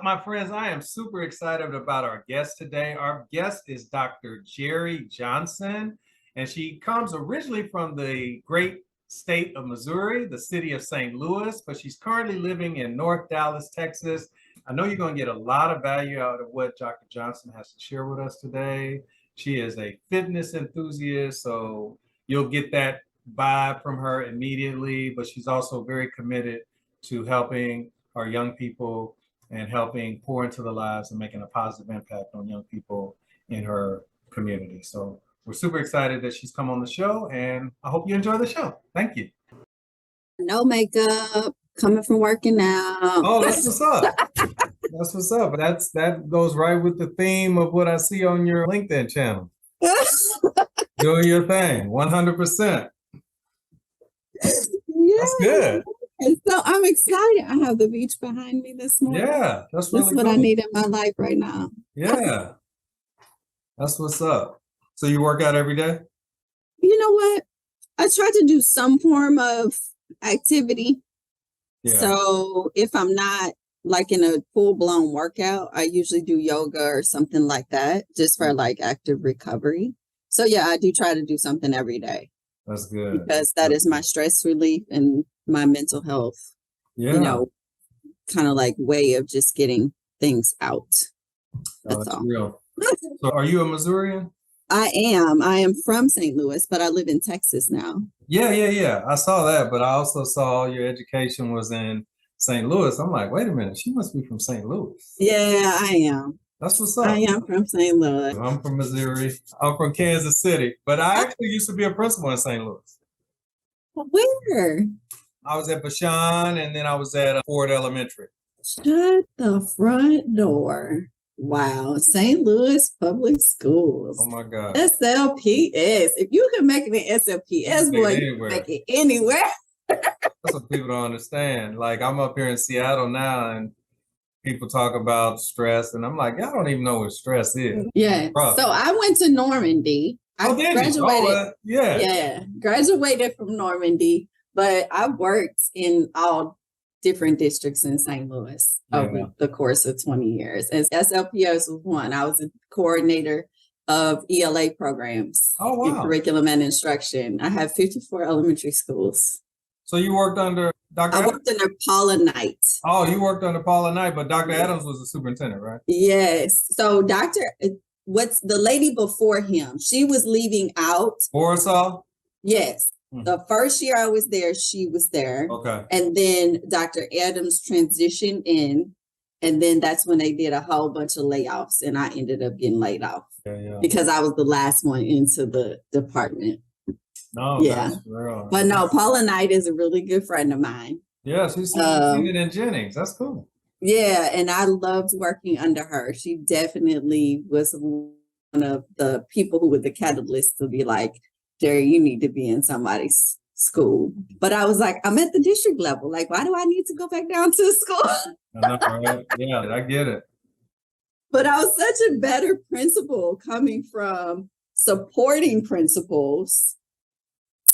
my friends? I am super excited about our guest today. Our guest is Dr. Jerri Johnson, and she comes originally from the great state of Missouri, the city of St. Louis, but she's currently living in North Dallas, Texas. I know you're going to get a lot of value out of what Dr. Johnson has to share with us today. She is a fitness enthusiast, so you'll get that vibe from her immediately, but she's also very committed to helping our young people and helping pour into the lives and making a positive impact on young people in her community. So we're super excited that she's come on the show, and I hope you enjoy the show. Thank you. No makeup, coming from working out. Oh, that's what's up. That's what's up. That goes right with the theme of what I see on your LinkedIn channel. Doing your thing, 100%. Yeah. That's good. And so I'm excited. I have the beach behind me this morning. Yeah, that's really That's what cool. I need in my life right now. Yeah, that's what's up. So you work out every day? You know what? I try to do some form of activity. Yeah. So if I'm not like in a full-blown workout, I usually do yoga or something like that, just for like active recovery. So yeah, I do try to do something every day. That's good. Because that is my stress relief and my mental health, Yeah. kind of like way of just getting things out. That's all. Real. So are you a Missourian? I am from St. Louis, but I live in Texas now. Yeah. I saw that, but I also saw your education was in St. Louis. I'm like, wait a minute, she must be from St. Louis. Yeah, I am. That's what's up. I am from St. Louis. I'm from Missouri. I'm from Kansas City, but I actually used to be a principal in St. Louis. Where? I was at Bashan, and then I was at Ford Elementary. Shut the front door. Wow. St. Louis Public Schools. Oh my God. SLPS. If you can make it in SLPS, boy, you can make it anywhere. That's what people don't understand. Like, I'm up here in Seattle now, and people talk about stress, and I'm like, y'all don't even know what stress is. Yeah. So I went to Normandy. I graduated. Yeah, graduated from Normandy, but I worked in all different districts in St. Louis over the course of 20 years. And SLPS was one. I was a coordinator of ELA programs in curriculum and instruction. I have 54 elementary schools. So you worked under Dr. I worked under Paula Knight. Oh, you worked under Paula Knight, but Dr. Adams was the superintendent, right? Yes. So what's the lady before him? She was leaving out. Borisov? Yes. The first year I was there, she was there. Okay. And then Dr. Adams transitioned in. And then that's when they did a whole bunch of layoffs. And I ended up getting laid off because I was the last one into the department. No, that's real. But no, Paula Knight is a really good friend of mine. Yeah, she's in Jennings. That's cool. Yeah, and I loved working under her. She definitely was one of the people who were the catalyst to be like, Jerri, you need to be in somebody's school. But I was like, I'm at the district level. Like, why do I need to go back down to school? I know, right? Yeah, I get it. But I was such a better principal coming from supporting principals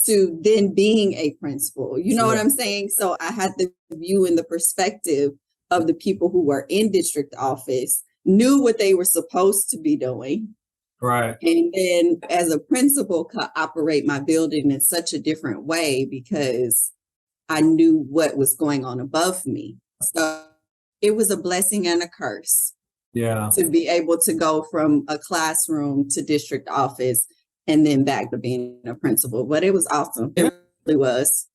to then being a principal. You know what I'm saying? So I had the view and the perspective of the people who were in district office, knew what they were supposed to be doing. Right. And then as a principal, could operate my building in such a different way because I knew what was going on above me. So it was a blessing and a curse. Yeah. To be able to go from a classroom to district office and then back to being a principal. But it was awesome. It really was.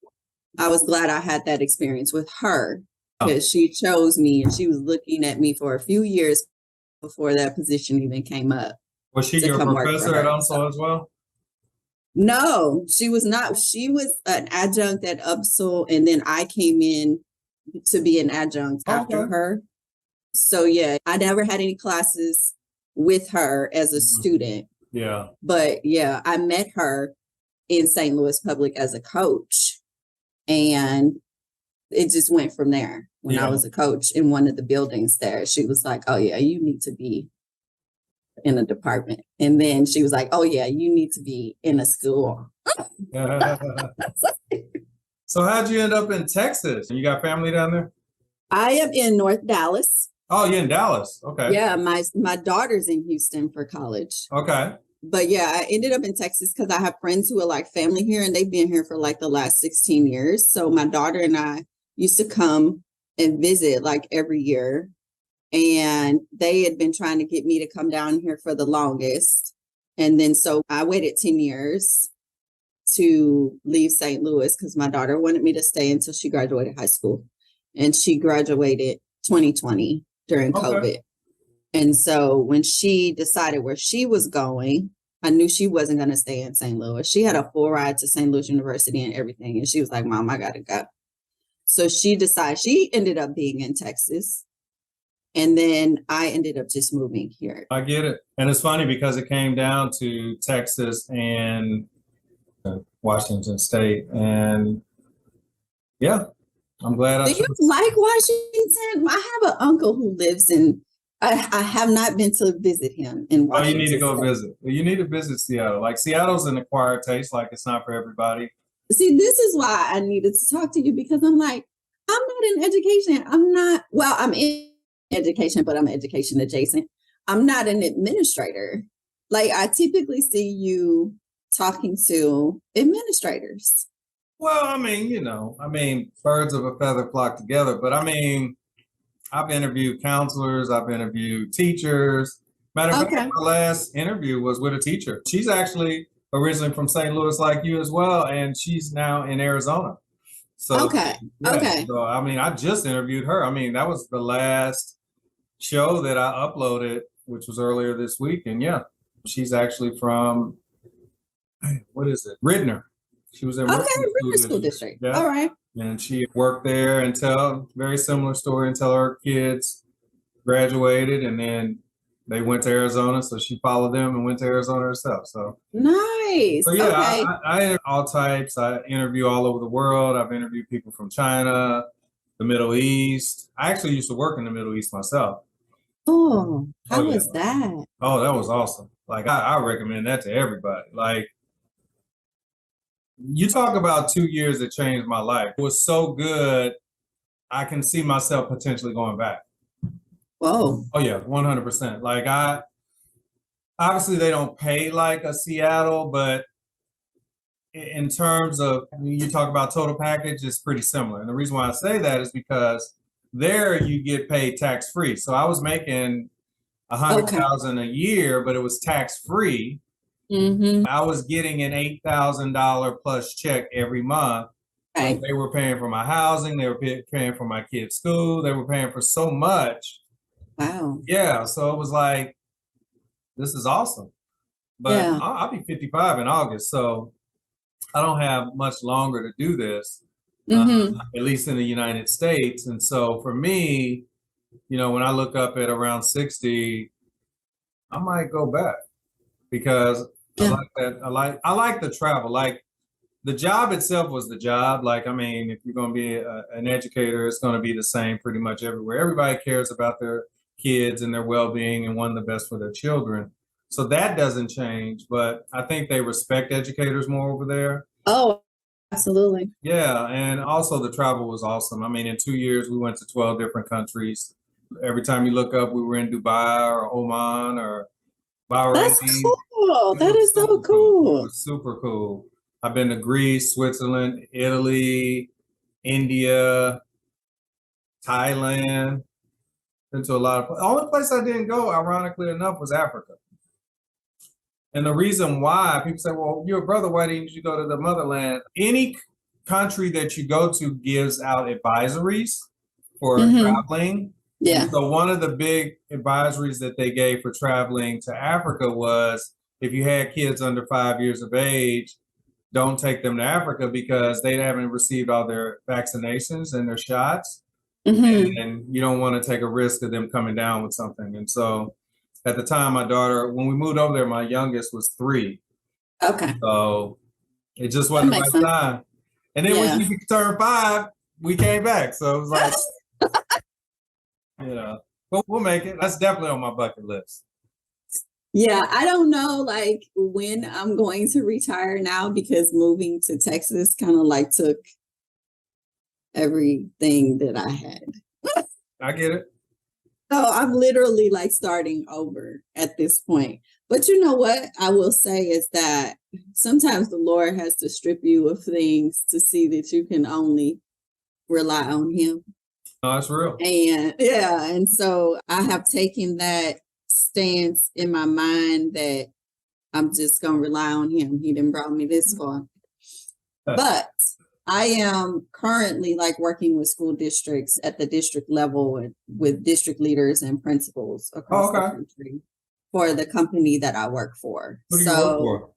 I was glad I had that experience with her because she chose me and she was looking at me for a few years before that position even came up. Was she your professor at UMSL as well? No, she was not. She was an adjunct at UMSL, and then I came in to be an adjunct after her. So yeah, I never had any classes with her as a student. Yeah. But yeah, I met her in St. Louis Public as a coach, and it just went from there. When I was a coach in one of the buildings there, she was like, oh yeah, you need to be in a department. And then she was like, oh yeah, you need to be in a school. So how'd you end up in Texas? You got family down there? I am in North Dallas. Oh, you're in Dallas. Okay. Yeah, my daughter's in Houston for college. Okay. But yeah, I ended up in Texas because I have friends who are like family here and they've been here for like the last 16 years. So my daughter and I used to come and visit like every year. And they had been trying to get me to come down here for the longest. And then so I waited 10 years to leave St. Louis because my daughter wanted me to stay until she graduated high school. And she graduated 2020 during Okay. COVID. And so when she decided where she was going, I knew she wasn't going to stay in St. Louis. She had a full ride to St. Louis University and everything. And she was like, Mom, I got to go. So she ended up being in Texas. And then I ended up just moving here. I get it. And it's funny because it came down to Texas and Washington State. And yeah, I'm glad Do you like Washington? I have an uncle who lives in, I have not been to visit him in Washington. Oh, you need to go visit. You need to visit Seattle. Like Seattle's an acquired taste, like it's not for everybody. See, this is why I needed to talk to you because I'm like, I'm not in education. I'm in education, but I'm education adjacent. I'm not an administrator. Like I typically see you talking to administrators. Well, I mean, birds of a feather flock together. But I mean, I've interviewed counselors, I've interviewed teachers. Matter of fact, my last interview was with a teacher. She's actually originally from St. Louis, like you as well, and she's now in Arizona. So, Okay. So, I mean, I just interviewed her. I mean, that was the last show that I uploaded, which was earlier this week. And yeah, she's actually from, what is it? Ridner. She was in Ridner School District. Yeah. All right. And she worked there until, very similar story, until her kids graduated, and then they went to Arizona. So she followed them and went to Arizona herself. So nice. So yeah, okay. I interview all types. I interview all over the world. I've interviewed people from China, the Middle East. I actually used to work in the Middle East myself. Oh, how was that? Oh, that was awesome. Like I recommend that to everybody. Like, you talk about 2 years that changed my life. It was so good. I can see myself potentially going back. Whoa. Oh yeah, 100%. Like obviously they don't pay like a Seattle, but in terms of, you talk about total package, it's pretty similar. And the reason why I say that is because there you get paid tax free. So I was making $100,000 a year, but it was tax free. Mm-hmm. I was getting an $8,000 plus check every month. Right. They were paying for my housing. They were paying for my kids' school. They were paying for so much. Wow. Yeah. So it was like, this is awesome. But yeah. I'll be 55 in August. So I don't have much longer to do this, at least in the United States. And so for me, when I look up at around 60, I might go back because I like that. I like the travel. Like, the job itself was the job. Like, I mean, if you're going to be an educator, it's going to be the same pretty much everywhere. Everybody cares about their kids and their well-being and wanting the best for their children. So that doesn't change, but I think they respect educators more over there. Oh, absolutely. Yeah, and also the travel was awesome. I mean, in 2 years, we went to 12 different countries. Every time you look up, we were in Dubai or Oman or Bahrain. That's cool. That is so cool. It was super cool. I've been to Greece, Switzerland, Italy, India, Thailand. Been to a lot of places. The only place I didn't go, ironically enough, was Africa. And the reason why, people say, well, you're a brother, why didn't you go to the motherland? Any country that you go to gives out advisories for traveling. Yeah. And so one of the big advisories that they gave for traveling to Africa was, if you had kids under 5 years of age, don't take them to Africa because they haven't received all their vaccinations and their shots. And you don't want to take a risk of them coming down with something. And so at the time, my daughter, when we moved over there, my youngest was 3. Okay. So it just wasn't the right time. And then when she turned 5, we came back. So it was like, but we'll make it. That's definitely on my bucket list. Yeah, I don't know like when I'm going to retire now because moving to Texas kind of like took everything that I had. I get it. So I'm literally like starting over at this point. But you know what I will say is that sometimes the Lord has to strip you of things to see that you can only rely on Him. No, that's real. And yeah, and so I have taken that stance in my mind that I'm just going to rely on Him. He didn't brought me this far. But I am currently like working with school districts at the district level and with district leaders and principals across the country for the company that I work for. Who do you work for?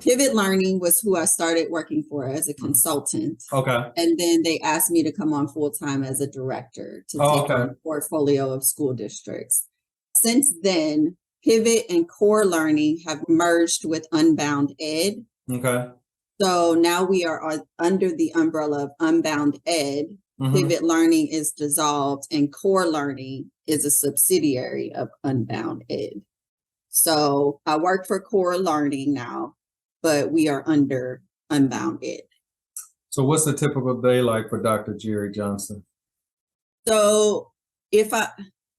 Pivot Learning was who I started working for as a consultant. Okay. And then they asked me to come on full time as a director to take on a portfolio of school districts. Since then, Pivot and Core Learning have merged with Unbound Ed. Okay. So now we are under the umbrella of Unbound Ed. Pivot Learning is dissolved and Core Learning is a subsidiary of Unbound Ed. So I work for Core Learning now, but we are under Unbound Ed. So what's a typical day like for Dr. Jerri Johnson? So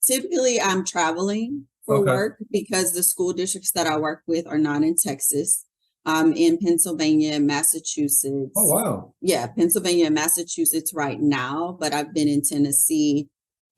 typically I'm traveling for work because the school districts that I work with are not in Texas. I'm in Pennsylvania and Massachusetts. Oh, wow. Yeah, Pennsylvania and Massachusetts right now, but I've been in Tennessee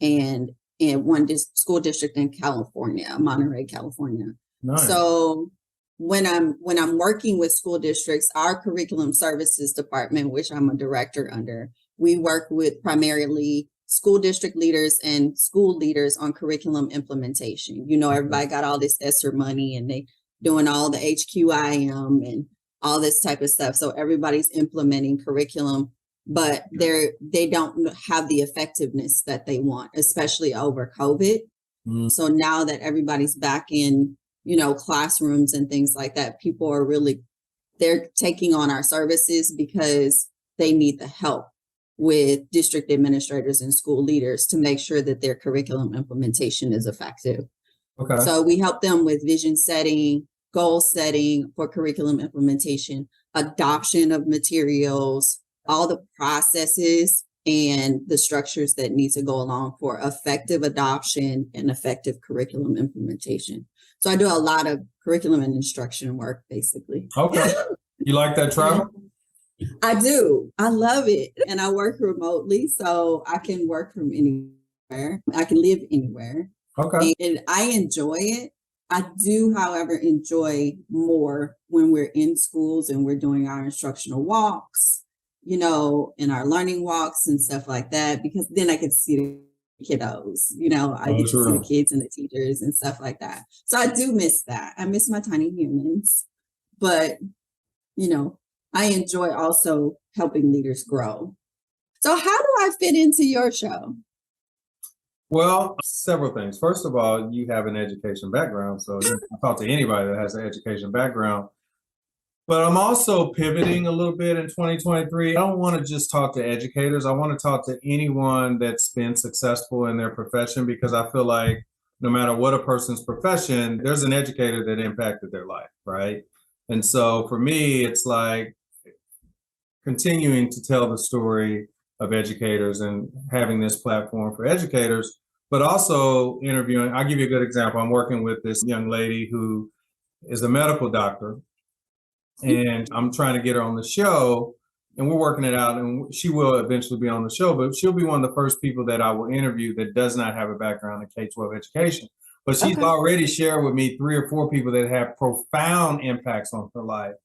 and in one school district in California, Monterey, California. Nice. So when I'm working with school districts, our curriculum services department, which I'm a director under, we work with primarily school district leaders and school leaders on curriculum implementation. You know, everybody got all this ESSER money and they doing all the HQIM and all this type of stuff. So everybody's implementing curriculum, but they don't have the effectiveness that they want, especially over COVID. So now that everybody's back in, you know, classrooms and things like that, people are they're taking on our services because they need the help with district administrators and school leaders to make sure that their curriculum implementation is effective. Okay. So we help them with vision setting, goal setting for curriculum implementation, adoption of materials, all the processes and the structures that need to go along for effective adoption and effective curriculum implementation. So I do a lot of curriculum and instruction work, basically. Okay. You like that travel? I do. I love it. And I work remotely, so I can work from anywhere. I can live anywhere. Okay. And I enjoy it. I do, however, enjoy more when we're in schools and we're doing our instructional walks, you know, and our learning walks and stuff like that, because then I can see the kiddos, you know, I get to see the kids and the teachers and stuff like that. So I do miss that. I miss my tiny humans, but, you know, I enjoy also helping leaders grow. So how do I fit into your show? Well, several things. First of all, you have an education background, so you can talk to anybody that has an education background. But I'm also pivoting a little bit in 2023. I don't want to just talk to educators. I want to talk to anyone that's been successful in their profession, because I feel like no matter what a person's profession, there's an educator that impacted their life, right? And so for me, it's like continuing to tell the story of educators and having this platform for educators, but also interviewing. I'll give you a good example. I'm working with this young lady who is a medical doctor, and I'm trying to get her on the show, and we're working it out, and she will eventually be on the show, but she'll be one of the first people that I will interview that does not have a background in K-12 education. But she's already shared with me 3 or 4 people that have profound impacts on her life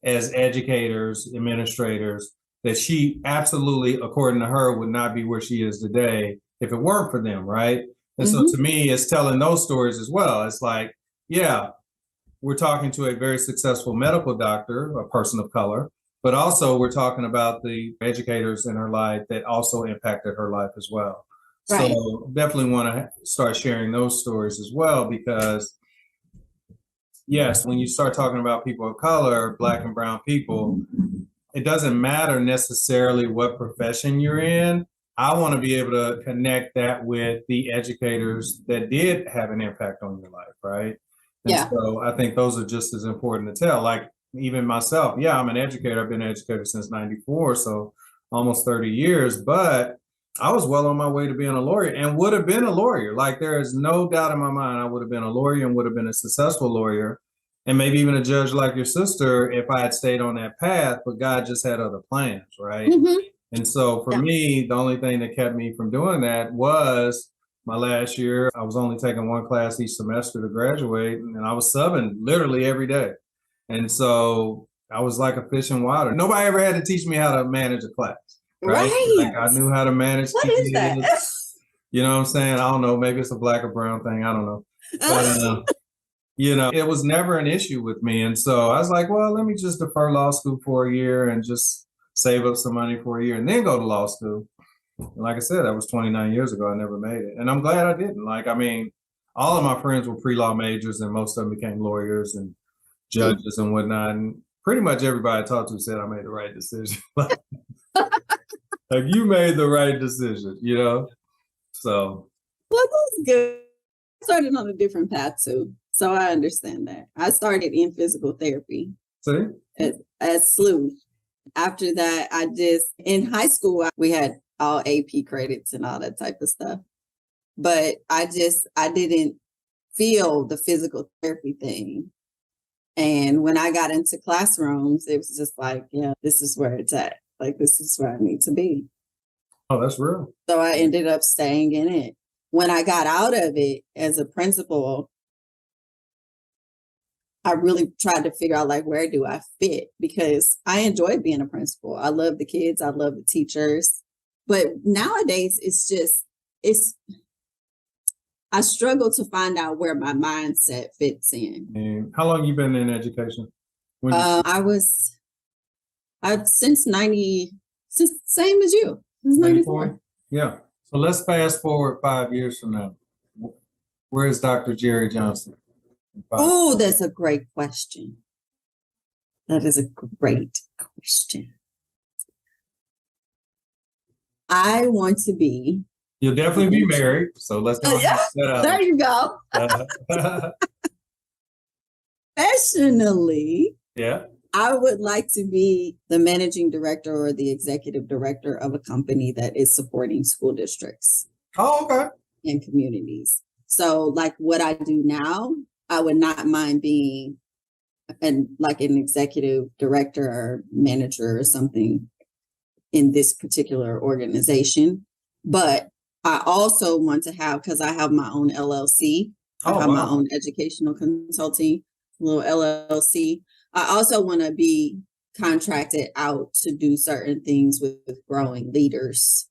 as educators, administrators, that she absolutely, according to her, would not be where she is today if it weren't for them, right? And so to me, it's telling those stories as well. It's like, yeah, we're talking to a very successful medical doctor, a person of color, but also we're talking about the educators in her life that also impacted her life as well. Right. So definitely want to start sharing those stories as well, because yes, when you start talking about people of color, Black and brown people, it doesn't matter necessarily what profession you're in. I want to be able to connect that with the educators that did have an impact on your life, right? And so I think those are just as important to tell. Like even myself, yeah, I'm an educator. I've been an educator since '94, so almost 30 years. But I was well on my way to being a lawyer and would have been a lawyer. Like there is no doubt in my mind, I would have been a lawyer and would have been a successful lawyer and maybe even a judge like your sister if I had stayed on that path, but God just had other plans, right? Mhm. And so for Yeah. me, the only thing that kept me from doing that was my last year. I was only taking one class each semester to graduate, and I was subbing literally every day. And so I was like a fish in water. Nobody ever had to teach me how to manage a class, right? Right. Like I knew how to manage What is that? kids. You know what I'm saying? I don't know. Maybe it's a black or brown thing. I don't know. But it was never an issue with me. And so I was like, well, let me just defer law school for a year and just save up some money for a year and then go to law school. And like I said, that was 29 years ago. I never made it. And I'm glad I didn't. Like, I mean, all of my friends were pre-law majors and most of them became lawyers and judges and whatnot. And pretty much everybody I talked to said I made the right decision. Like you made the right decision, So Well, that's good. I started on a different path too. So I understand that. I started in physical therapy see? as SLU. After that, in high school, we had all AP credits and all that type of stuff. But I didn't feel the physical therapy thing. And when I got into classrooms, it was just like, yeah, this is where it's at. Like, this is where I need to be. Oh, that's real. So I ended up staying in it. When I got out of it as a principal, I really tried to figure out like, where do I fit? Because I enjoyed being a principal. I love the kids. I love the teachers. But nowadays I struggle to find out where my mindset fits in. And how long you been in education? Since same as you, since 94. Yeah. So let's fast forward 5 years from now. Where is Dr. Jerri Johnson? Oh, that's a great question. That is a great question. I want to be. You'll definitely be married. So let's go ahead and set up. There you go. Professionally, yeah. I would like to be the managing director or the executive director of a company that is supporting school districts. Oh, okay. And communities. So like what I do now, I would not mind being an executive director or manager or something in this particular organization. But I also want to have, because I have my own LLC, I have my own educational consulting, little LLC. I also want to be contracted out to do certain things with growing leaders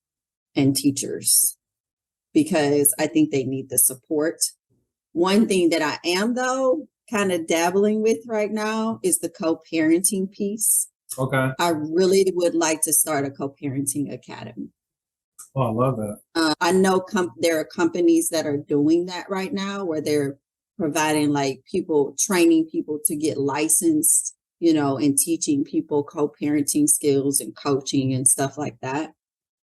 and teachers, because I think they need the support. One thing that I am, though, kind of dabbling with right now is the co-parenting piece. Okay. I really would like to start a co-parenting academy. Oh, I love that. I know there are companies that are doing that right now, where they're providing training people to get licensed, and teaching people co-parenting skills and coaching and stuff like that.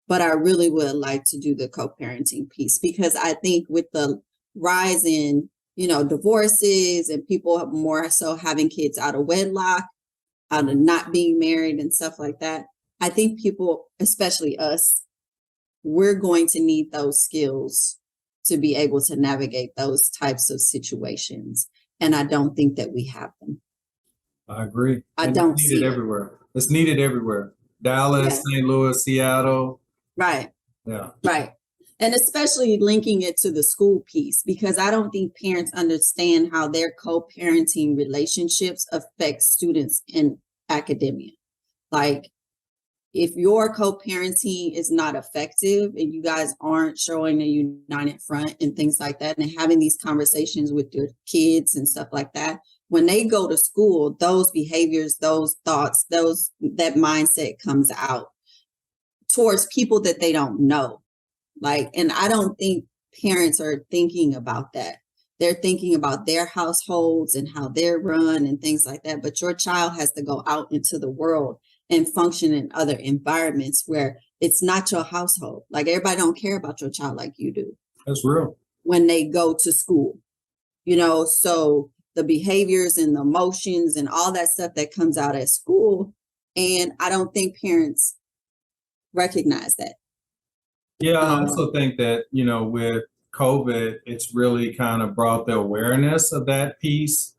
But I really would like to do the co-parenting piece, because I think with the rise in, divorces and people more so having kids out of wedlock, out of not being married and stuff like that, I think people, especially us, we're going to need those skills to be able to navigate those types of situations. And I don't think that we have them. I agree. I don't see it everywhere. It's needed everywhere. Dallas, St. Louis, Seattle. Right. Yeah. Right. And especially linking it to the school piece, because I don't think parents understand how their co-parenting relationships affect students in academia. Like, if your co-parenting is not effective and you guys aren't showing a united front and things like that, and having these conversations with your kids and stuff like that, when they go to school, those behaviors, those thoughts, that mindset comes out towards people that they don't know. And I don't think parents are thinking about that. They're thinking about their households and how they're run and things like that. But your child has to go out into the world and function in other environments where it's not your household. Like, everybody don't care about your child like you do. That's real. When they go to school, so the behaviors and the emotions and all that stuff that comes out at school. And I don't think parents recognize that. Yeah, I Um, also think that, with COVID, it's really kind of brought the awareness of that piece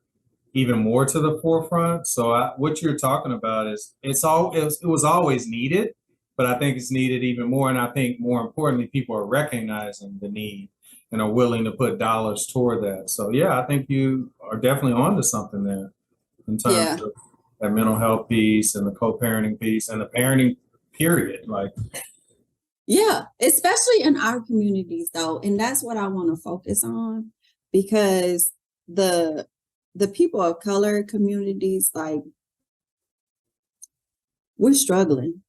even more to the forefront. So what you're talking about is it was always needed, but I think it's needed even more. And I think more importantly, people are recognizing the need and are willing to put dollars toward that. So yeah, I think you are definitely onto something there in terms yeah. of that mental health piece and the co-parenting piece and the parenting period. Like, Yeah, especially in our communities though. And that's what I want to focus on because the the people of color communities, like we're struggling.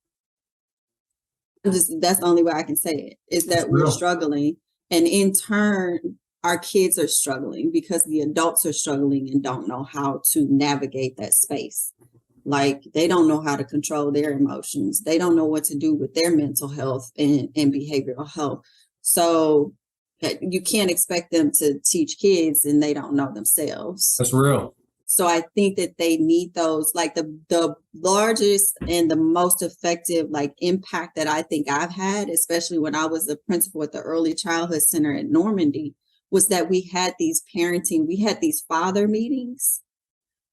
That's the only way I can say it, is it's that we're real. struggling. And in turn, our kids are struggling because the adults are struggling and don't know how to navigate that space. Like they don't know how to control their emotions. They don't know what to do with their mental health and behavioral health. So you can't expect them to teach kids and they don't know themselves. That's real. So I think that they need those, like the largest and the most effective like impact that I think I've had, especially when I was the principal at the Early Childhood Center at Normandy, was that we had these father meetings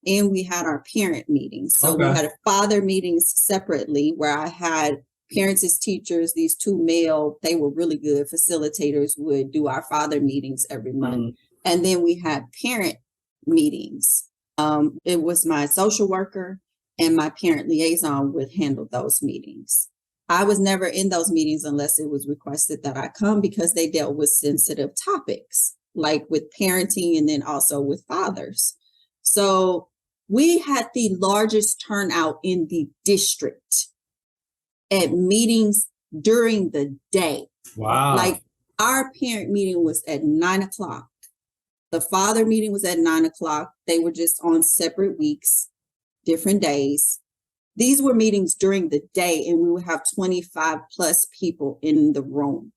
and we had our parent meetings. So we Okay. had father meetings separately where I had parents as teachers, these two male, they were really good facilitators, would do our father meetings every month. Mhm. And then we had parent meetings. It was my social worker and my parent liaison would handle those meetings. I was never in those meetings unless it was requested that I come because they dealt with sensitive topics, like with parenting and then also with fathers. So we had the largest turnout in the district at meetings during the day. Wow. Like our parent meeting was at 9 o'clock. The father meeting was at 9 o'clock. They were just on separate weeks, different days. These were meetings during the day, and we would have 25 plus people in the room.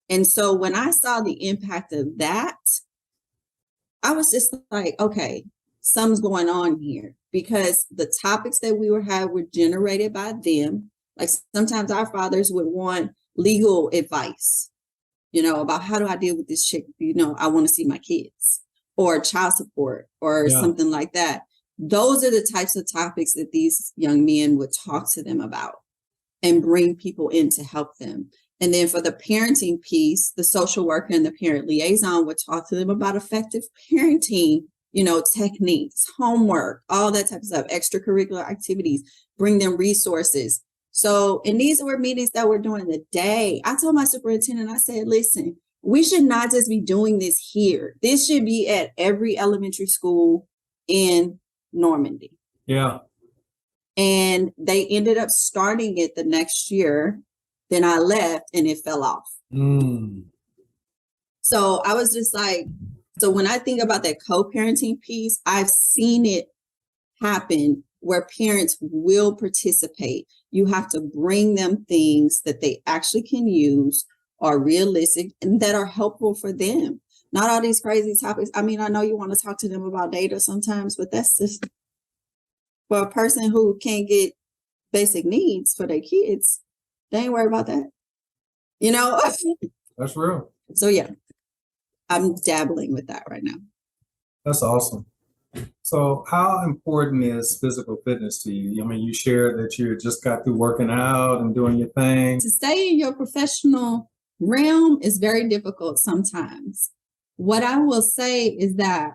And so when I saw the impact of that, I was just like, okay, something's going on here because the topics that we were generated by them. Like sometimes our fathers would want legal advice, about how do I deal with this chick? I want to see my kids or child support or Yeah. something like that. Those are the types of topics that these young men would talk to them about and bring people in to help them. And then for the parenting piece, the social worker and the parent liaison would talk to them about effective parenting, techniques, homework, all that type of stuff, extracurricular activities, bring them resources. So, and these were meetings that were during the day. I told my superintendent, I said, listen, we should not just be doing this here. This should be at every elementary school in Normandy. Yeah. And they ended up starting it the next year. Then I left and it fell off. Mm. So I was just like, so when I think about that co-parenting piece, I've seen it happen where parents will participate. You have to bring them things that they actually can use, are realistic, and that are helpful for them. Not all these crazy topics. I mean, I know you want to talk to them about data sometimes, but that's just for a person who can't get basic needs for their kids. They ain't worried about that. That's real. So yeah, I'm dabbling with that right now. That's awesome. So, how important is physical fitness to you? I mean, you shared that you just got through working out and doing your thing. To stay in your professional realm is very difficult sometimes. What I will say is that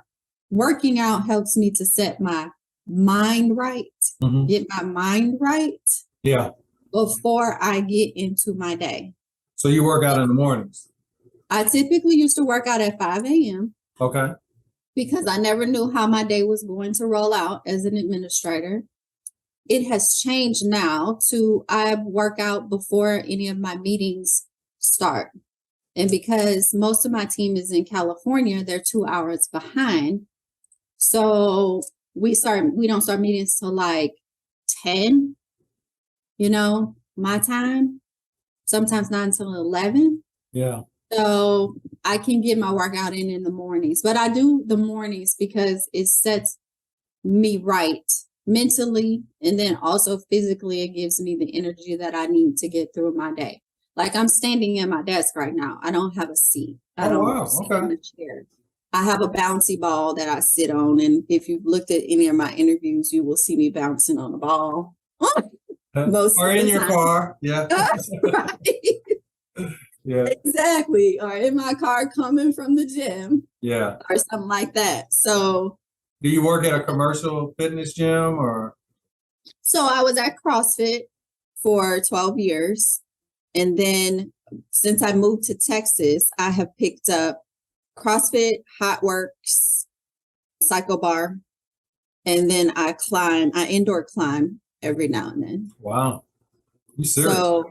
working out helps me to set my mind right, Mhm. get my mind right Yeah. before I get into my day. So, you work out in the mornings. I typically used to work out at 5 a.m. Okay. because I never knew how my day was going to roll out as an administrator. It has changed now to I work out before any of my meetings start. And because most of my team is in California, they're 2 hours behind. So we don't start meetings till like 10, my time, sometimes not until 11. Yeah. So I can get my workout in the mornings, but I do the mornings because it sets me right mentally. And then also physically, it gives me the energy that I need to get through my day. Like I'm standing at my desk right now. I don't have a seat. I Oh, don't wow. sit Okay. in a chair. I have a bouncy ball that I sit on. And if you've looked at any of my interviews, you will see me bouncing on a ball. Most Or of in the your time. car. Yeah. Right. Yeah. Exactly. Or in my car coming from the gym Yeah. or something like that. So Do you work at a commercial fitness gym or? I was at CrossFit for 12 years. And then since I moved to Texas, I have picked up CrossFit, Hot Works, Cycle Bar, and then I indoor climb every now and then. Wow. You serious? So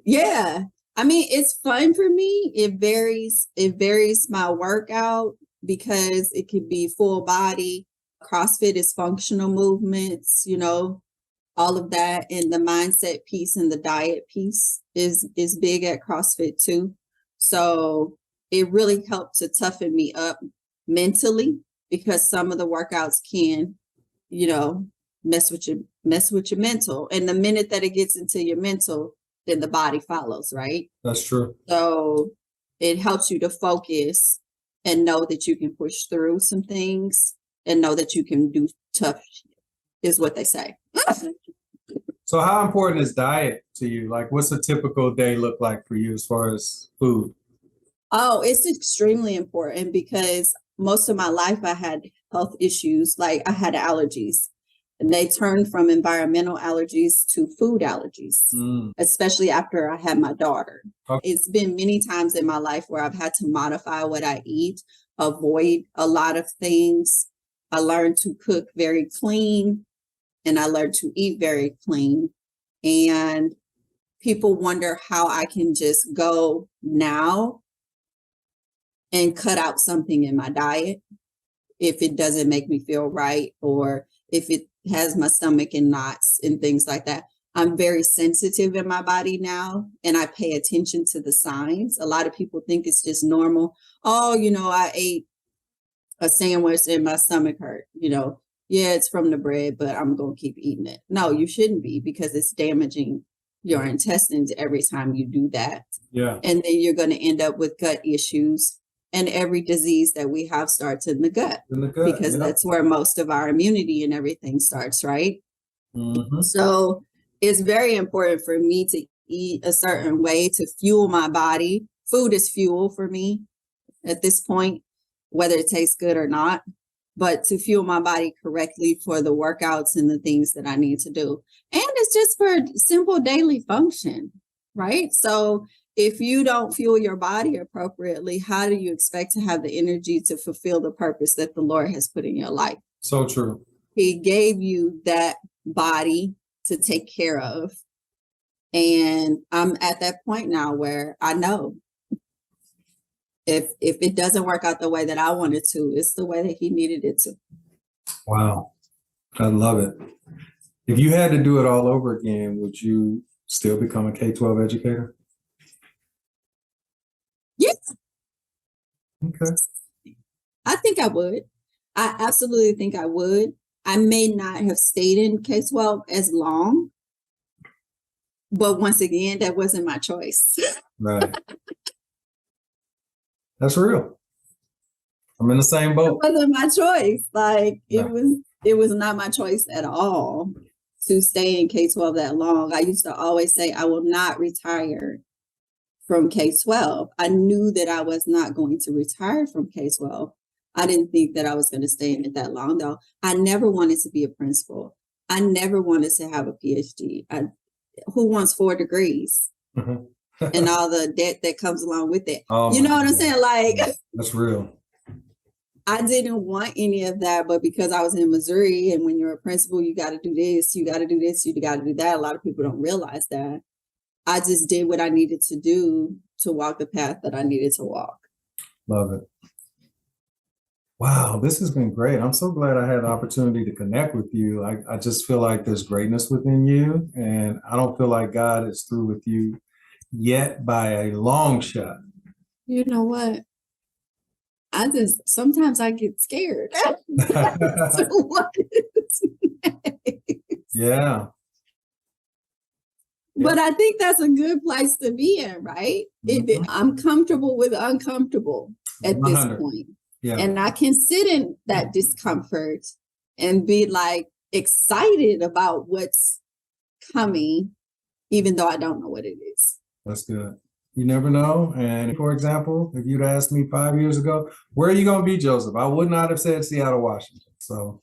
yeah, I mean, it's fun for me. It varies my workout because it could be full body. CrossFit is functional movements, all of that. And the mindset piece and the diet piece is big at CrossFit too. So it really helped to toughen me up mentally because some of the workouts can, mess with your mental. And the minute that it gets into your mental, then the body follows, right? That's true. So it helps you to focus and know that you can push through some things and know that you can do tough shit, is what they say. So how important is diet to you? Like what's a typical day look like for you as far as food? Oh, it's extremely important because most of my life I had health issues, like I had allergies. And they turned from environmental allergies to food allergies, especially after I had my daughter. Okay. It's been many times in my life where I've had to modify what I eat, avoid a lot of things. I learned to cook very clean and I learned to eat very clean. And people wonder how I can just go now and cut out something in my diet if it doesn't make me feel right or if it has my stomach in knots and things like that. I'm very sensitive in my body now and I pay attention to the signs. A lot of people think it's just normal. Oh, I ate a sandwich and my stomach hurt. Yeah, it's from the bread, but I'm going to keep eating it. No, you shouldn't be because it's damaging your intestines every time you do that. Yeah. And then you're going to end up with gut issues. And every disease that we have starts in the gut, because that's where most of our immunity and everything starts, right? Mm-hmm. So it's very important for me to eat a certain way to fuel my body. Food is fuel for me at this point, whether it tastes good or not, but to fuel my body correctly for the workouts and the things that I need to do. And it's just for simple daily function, right? So if you don't fuel your body appropriately, how do you expect to have the energy to fulfill the purpose that the Lord has put in your life? So true. He gave you that body to take care of. And I'm at that point now where I know if it doesn't work out the way that I want it to, it's the way that he needed it to. Wow. I love it. If you had to do it all over again, would you still become a K-12 educator? Yes. Okay. I think I would. I absolutely think I would. I may not have stayed in K-12 as long, but once again, that wasn't my choice. Right. That's real. I'm in the same boat. It wasn't my choice. Like No. it was not my choice at all to stay in K-12 that long. I used to always say I will not retire from K-12. I knew that I was not going to retire from K-12. I didn't think that I was going to stay in it that long, though. I never wanted to be a principal. I never wanted to have a Ph.D. Who wants 4 degrees and all the debt that comes along with it? Oh, you know what I'm saying? Like, that's real. I didn't want any of that, but because I was in Missouri, and when you're a principal, you got to do this, you got to do this, you got to do that. A lot of people don't realize that. I just did what I needed to do to walk the path that I needed to walk. Love it. Wow, this has been great. I'm so glad I had the opportunity to connect with you. I just feel like there's greatness within you, and I don't feel like God is through with you yet by a long shot. You know what? Sometimes I get scared. Yeah. But I think that's a good place to be in, right? I'm comfortable with uncomfortable at this 100. point. Yeah. And I can sit in that discomfort and be like excited about what's coming, even though I don't know what it is. That's good. You never know. And for example, if you'd asked me 5 years ago, where are you going to be, Joseph? I would not have said Seattle, Washington. So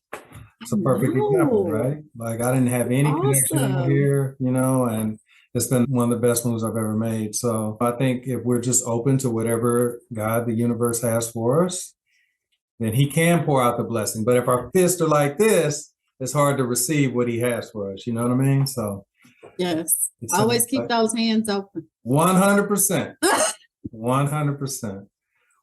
it's a perfect example, right? Like I didn't have any connection out here, and it's been one of the best moves I've ever made. So I think if we're just open to whatever God, the universe has for us, then he can pour out the blessing. But if our fists are like this, it's hard to receive what he has for us. You know what I mean? So yes, always keep those hands open. 100%. 100%.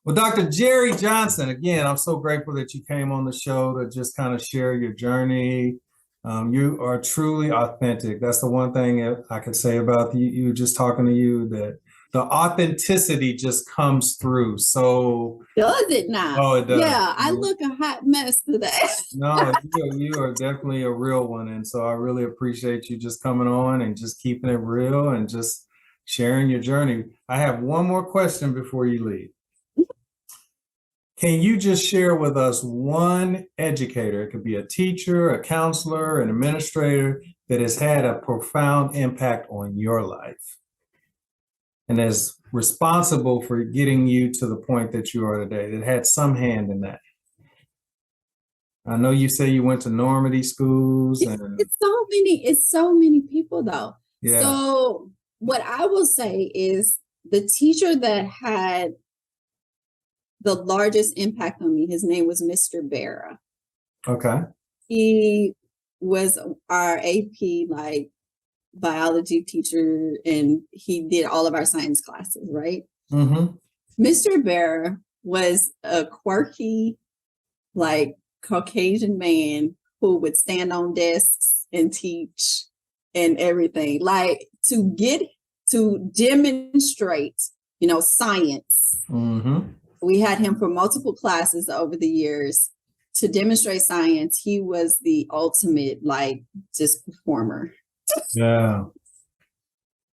Well, Dr. Jerri Johnson, again, I'm so grateful that you came on the show to just kind of share your journey. You are truly authentic. That's the one thing I could say about you just talking to you, that the authenticity just comes through. So does it not? Oh, it does. Yeah, I look a hot mess today. No, you are definitely a real one. And so I really appreciate you just coming on and just keeping it real and just sharing your journey. I have one more question before you leave. Can you just share with us one educator? It could be a teacher, a counselor, an administrator that has had a profound impact on your life and is responsible for getting you to the point that you are today, that had some hand in that. I know you say you went to Normandy schools and it's so many people though. Yeah. So what I will say is the teacher that had the largest impact on me, his name was Mr. Barra. Okay. He was our AP biology teacher, and he did all of our science classes, right? Mm-hmm. Mr. Barra was a quirky, Caucasian man who would stand on desks and teach and everything, to demonstrate, science. Mm-hmm. We had him for multiple classes over the years to demonstrate science. He was the ultimate, just performer. Yeah.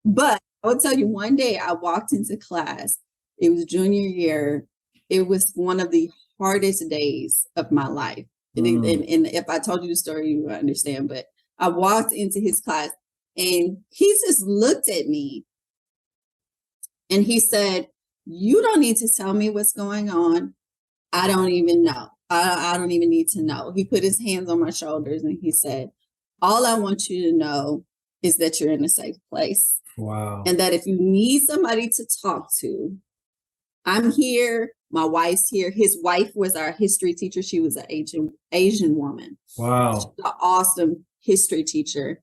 But I will tell you, one day I walked into class. It was junior year. It was one of the hardest days of my life. And if I told you the story, you would understand. But I walked into his class and he just looked at me and he said, "You don't need to tell me what's going on. I don't even know. I don't even need to know." He put his hands on my shoulders and he said, "All I want you to know is that you're in a safe place." Wow. And that if you need somebody to talk to, I'm here. My wife's here. His wife was our history teacher. She was an Asian woman. Wow. An awesome history teacher.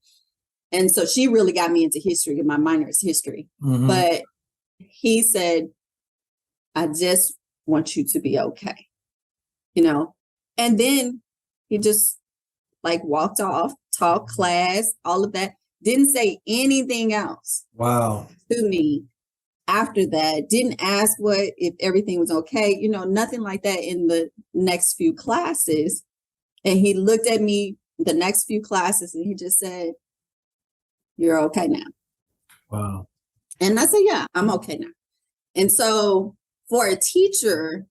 And so she really got me into history. My minor is history. Mm-hmm. But he said, "I just want you to be okay." And then he just walked off, taught class, all of that. Didn't say anything else. Wow. To me after that. Didn't ask if everything was okay, nothing like that in the next few classes. And he looked at me the next few classes and he just said, "You're okay now." Wow. And I said, "Yeah, I'm okay now." And so for a teacher,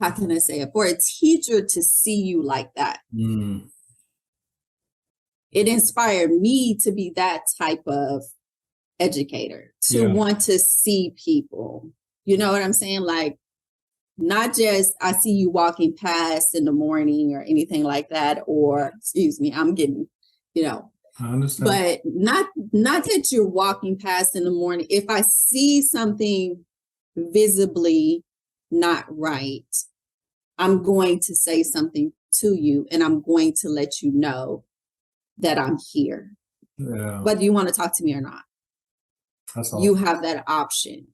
how can I say it? For a teacher to see you like that, it inspired me to be that type of educator, to want to see people. You know what I'm saying? Not just I see you walking past in the morning or anything like that, or excuse me, I'm getting, I understand. but not that you're walking past in the morning. If I see something visibly not right, I'm going to say something to you and I'm going to let you know that I'm here. Yeah. Whether you want to talk to me or not. That's awesome. You have that option.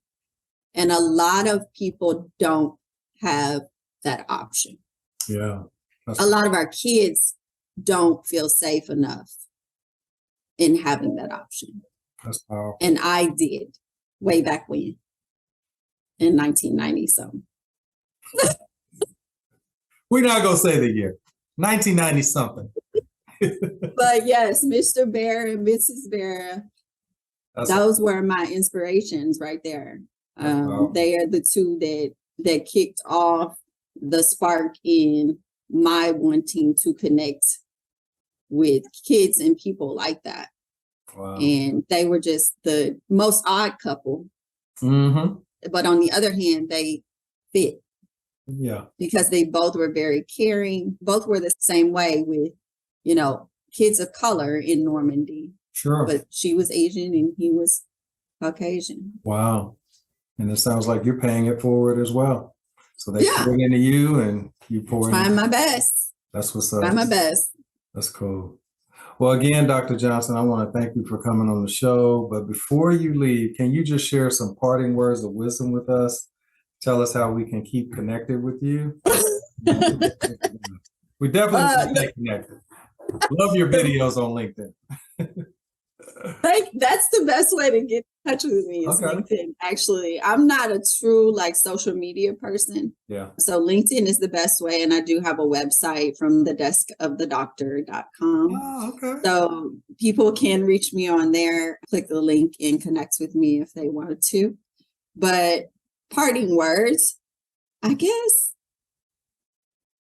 And a lot of people don't have that option. Yeah. A lot of our kids don't feel safe enough in having that option. That's powerful. And I did way back when, in 1990 something. We're not going to say the year. 1990 something. But yes, Mr. Bear and Mrs. Bear, those were my inspirations right there. They are the two that kicked off the spark in my wanting to connect with kids and people like that. Wow. And they were just the most odd couple. Mm-hmm. But on the other hand, they fit. Yeah. Because they both were very caring. Both were the same way with, kids of color in Normandy. Sure. But she was Asian and he was Caucasian. Wow. And it sounds like you're paying it forward as well. So they pour into you and you pour in. Trying my best. That's what's up. Trying my best. That's cool. Well, again, Dr. Johnson, I want to thank you for coming on the show. But before you leave, can you just share some parting words of wisdom with us? Tell us how we can keep connected with you. We definitely stay connected. Love your videos on LinkedIn. That's the best way to get in touch with me is LinkedIn. Actually, I'm not a true social media person. Yeah. So LinkedIn is the best way. And I do have a website from thedeskofthedoctor.com. Oh, okay. So people can reach me on there, click the link and connect with me if they wanted to. But parting words, I guess,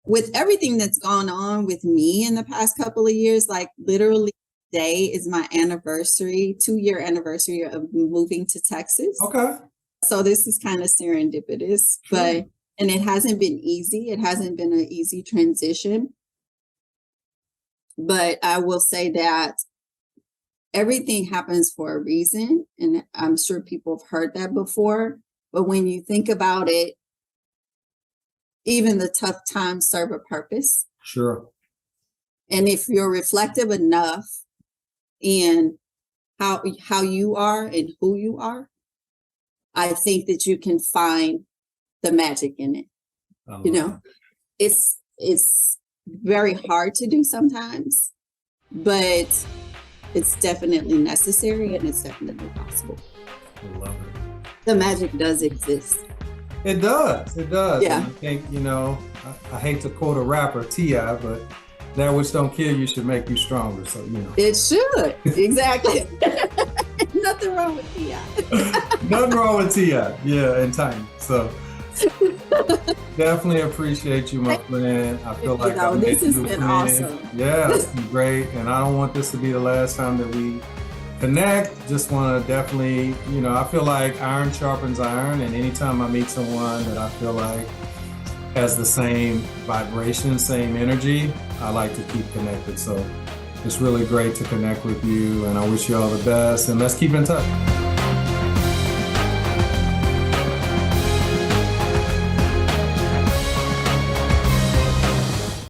with everything that's gone on with me in the past couple of years, literally today is my 2-year anniversary of moving to Texas. Okay. So this is kind of serendipitous, and it hasn't been easy. It hasn't been an easy transition. But I will say that everything happens for a reason. And I'm sure people have heard that before. But when you think about it, even the tough times serve a purpose. Sure. And if you're reflective enough in how you are and who you are, I think that you can find the magic in it. It's very hard to do sometimes, but it's definitely necessary and it's definitely possible. I love it. The magic does exist. It does. It does. Yeah. And I think, I hate to quote a rapper, T.I., but that which don't kill you should make you stronger. So, It should. Exactly. Nothing wrong with T.I. Nothing wrong with T.I. Yeah, and Tiny. So definitely appreciate you, my friend. I feel like this has been awesome. Yeah, it's been great. And I don't want this to be the last time that we connect. Just want to definitely, I feel like iron sharpens iron. And anytime I meet someone that I feel like has the same vibration, same energy, I like to keep connected. So it's really great to connect with you. And I wish you all the best. And let's keep in touch.